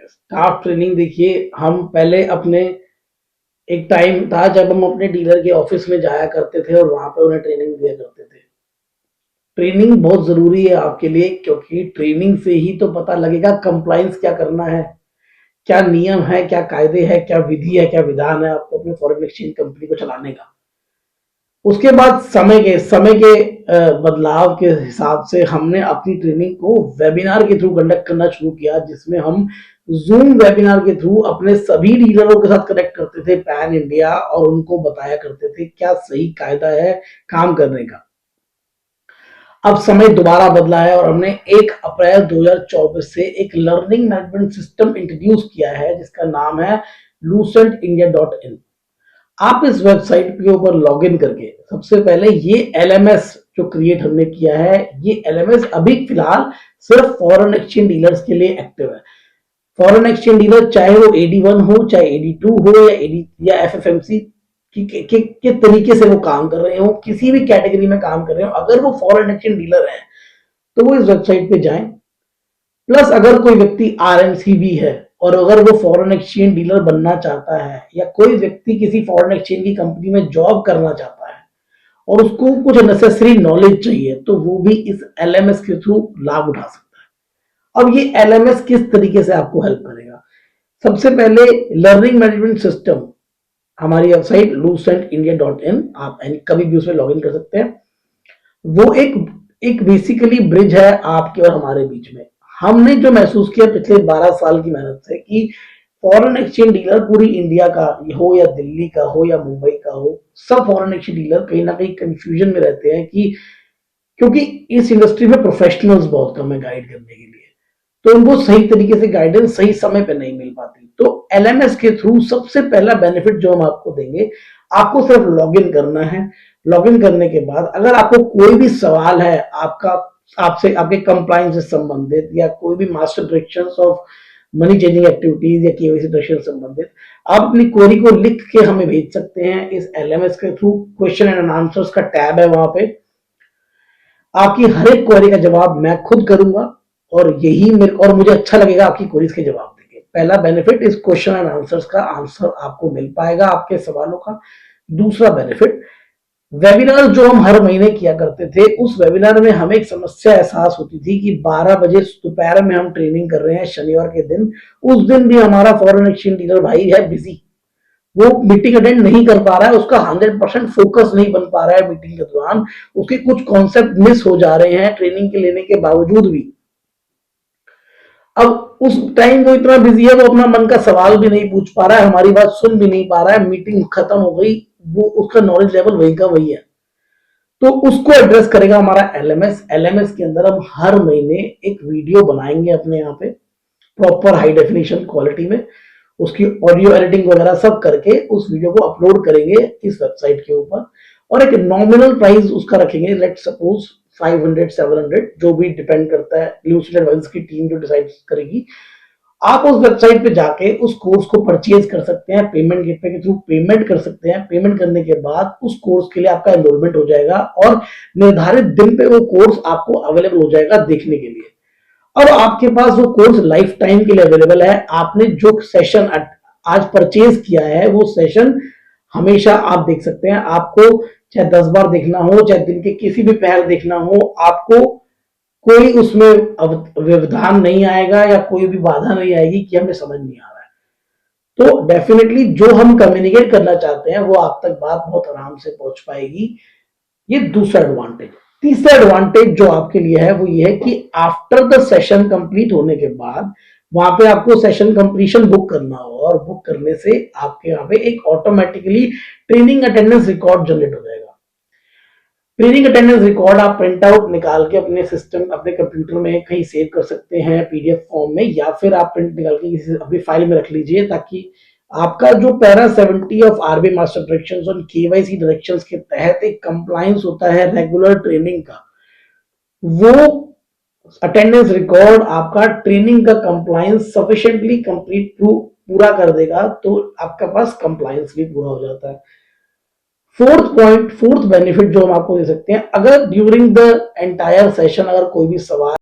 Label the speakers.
Speaker 1: Staff training देखिए, हम पहले अपने एक टाइम था जब हम अपने डीलर के ऑफिस में जाया करते थे और वहां पे उन्हें ट्रेनिंग दिया करते थे। ट्रेनिंग बहुत जरूरी है आपके लिए, क्योंकि ट्रेनिंग से ही तो पता लगेगा कंप्लाइंस क्या करना है, क्या नियम है, क्या कायदे हैं, क्या विधि है, क्या विधान है आपको अपने फॉरेन एक्सचेंज कंपनी को चलाने का। उसके बाद समय के बदलाव के हिसाब से हमने अपनी ट्रेनिंग को वेबिनार के थ्रू कंडक्ट करना शुरू किया, जिसमें हम जूम वेबिनार के थ्रू अपने सभी डीलरों के साथ कनेक्ट करते थे पैन इंडिया, और उनको बताया करते थे क्या सही कायदा है काम करने का। अब समय दोबारा बदला है और हमने 1 अप्रैल 2024 से एक लर्निंग मैनेजमेंट सिस्टम इंट्रोड्यूस किया है, जिसका नाम है lucentindia.in। आप इस वेबसाइट के ऊपर लॉग इन करके सबसे पहले ये एलएमएस जो क्रिएट हमने किया है, ये एलएमएस अभी फिलहाल सिर्फ फॉरेन एक्सचेंज डीलर्स के लिए एक्टिव है। फॉरेन एक्सचेंज डीलर चाहे वो AD1 हो, चाहे AD2 हो, या एडी या एफएफएमसी के तरीके से वो काम कर रहे हो, किसी भी कैटेगरी में काम कर रहे हो, अगर वो फॉरेन एक्सचेंज डीलर है तो वो इस वेबसाइट पे जाएं। प्लस अगर कोई व्यक्ति आरएमसी भी है और अगर वो फॉरेन एक्सचेंज डीलर बनना चाहता है, या कोई व्यक्ति किसी फॉरेन एक्सचेंज की कंपनी में जॉब करना चाहता है और उसको कुछ नेसेसरी नॉलेज चाहिए, तो वो भी इस एलएमएस के थ्रू लाभ उठा सकता है। अब ये एलएमएस किस तरीके से आपको हेल्प करेगा? सबसे पहले लर्निंग मैनेजमेंट सिस्टम, हमारी वेबसाइट lucentindia.in, आप कभी भी उसमें लॉग इन कर सकते हैं। वो एक एक बेसिकली ब्रिज है आपके और हमारे बीच में। हमने जो महसूस किया पिछले 12 साल की मेहनत से कि फॉरेन एक्सचेंज डीलर पूरी इंडिया का हो, या दिल्ली का हो, या मुंबई का हो, सब फॉरेन एक्सचेंज डीलर कहीं ना कहीं कंफ्यूजन में रहते हैं कि क्योंकि इस इंडस्ट्री में प्रोफेशनल्स बहुत कम है गाइड करने के लिए, तो उनको सही तरीके से गाइडेंस सही समय पे नहीं मिल पाती। तो एलएमएस के थ्रू सबसे पहला बेनिफिट जो हम आपको देंगे, आपको सिर्फ लॉगिन करना है। लॉगिन करने के बाद अगर आपको कोई भी सवाल है आपका, आपसे आपके कंप्लायंस से संबंधित, या कोई भी master directions of money changing activities या केवाईसी डायरेक्शन संबंधित, आप अपनी क्वेरी को लिख के हमें भेज सकते हैं इस एलएमएस के थ्रू। क्वेश्चन एंड आंसर्स का टैब है वहां पे, आपकी हर एक क्वेरी का जवाब मैं खुद करूंगा, और यही मेरे और मुझे अच्छा लगेगा आपकी क्वेरीज के जवाब देंगे। पहला बेनिफिट, इस क्वेश्चन एंड आंसर्स का आंसर आपको मिल पाएगा आपके सवालों का। दूसरा बेनिफिट, वेबिनार जो हम हर महीने किया करते थे, उस वेबिनार में हमें एक समस्या एहसास होती थी कि 12 बजे दोपहर में हम ट्रेनिंग कर रहे हैं शनिवार के दिन, उस दिन भी हमारा फॉरेन एक्सचेंज डीलर भाई है बिजी, वो मीटिंग अटेंड नहीं कर पा रहा है, उसका 100% फोकस नहीं बन पा रहा है मीटिंग के दौरान, उसके कुछ कॉन्सेप्ट मिस हो जा रहे हैं ट्रेनिंग के लेने के बावजूद भी। अब उस टाइम वो इतना बिजी है, वो अपना मन का सवाल भी नहीं पूछ पा रहा है, हमारी बात सुन भी नहीं पा रहा है, मीटिंग खत्म हो गई, वो उसका नॉलेज लेवल वही का वही है। तो उसको एड्रेस करेगा हमारा एलएमएस। एलएमएस के अंदर हम हर महीने एक वीडियो बनाएंगे अपने यहाँ पे, प्रॉपर हाई डेफिनेशन क्वालिटी में, उसकी ऑडियो एडिटिंग वगैरह सब करके उस वीडियो को अपलोड करेंगे इस वेबसाइट के ऊपर, और एक नॉमिनल प्राइस उसका रखेंगे, लेट सपोज 500 700, जो भी डिपेंड करता है, ल्यूसिड एडवाइस की टीम जो डिसाइड करेगी। आप उस वेबसाइट पे जाके उस कोर्स को परचेज कर सकते हैं, पेमेंट गेटवे के थ्रू पेमेंट कर सकते हैं। पेमेंट करने के बाद उस कोर्स के लिए आपका एनरोलमेंट हो जाएगा और निर्धारित दिन पे वो कोर्स आपको अवेलेबल हो जाएगा देखने के लिए। अब आपके पास वो कोर्स लाइफ टाइम के लिए अवेलेबल है। आपने जो सेशन आज परचेज किया है, वो सेशन हमेशा आप देख सकते हैं। आपको चाहे 10 बार देखना हो, चाहे दिन के किसी भी पहर देखना हो, आपको कोई उसमें व्यवधान नहीं आएगा या कोई भी बाधा नहीं आएगी कि हमें समझ नहीं आ रहा है। तो डेफिनेटली जो हम कम्युनिकेट करना चाहते हैं वो आप तक बात बहुत आराम से पहुंच पाएगी। ये दूसरा एडवांटेज। तीसरा एडवांटेज जो आपके लिए है वो ये है कि आफ्टर द सेशन कंप्लीट होने के बाद वहां पे आपको सेशन कंप्लीशन बुक करना होगा, और बुक करने से आपके यहाँ पे एक automatically training attendance record generate हो जाएगा। ट्रेनिंग अटेंडेंस रिकॉर्ड आप प्रिंट आउट निकाल के अपने सिस्टम, अपने कंप्यूटर में कहीं सेव कर सकते हैं पीडीएफ फॉर्म में, या फिर आप प्रिंट निकाल के किसी अपनी फाइल में रख लीजिए, ताकि आपका जो para 70 of RBI master directions और केवाईसी डायरेक्शंस के तहत एक कंप्लायंस होता है रेगुलर ट्रेनिंग का, वो अटेंडेंस रिकॉर्ड आपका ट्रेनिंग का कंप्लायंस सफिशिएंटली कंप्लीट पूरा कर देगा, तो आपका पास कंप्लायंस भी पूरा हो जाता है। फोर्थ बेनिफिट जो हम आपको दे सकते हैं, अगर ड्यूरिंग द एंटायर सेशन अगर कोई भी सवाल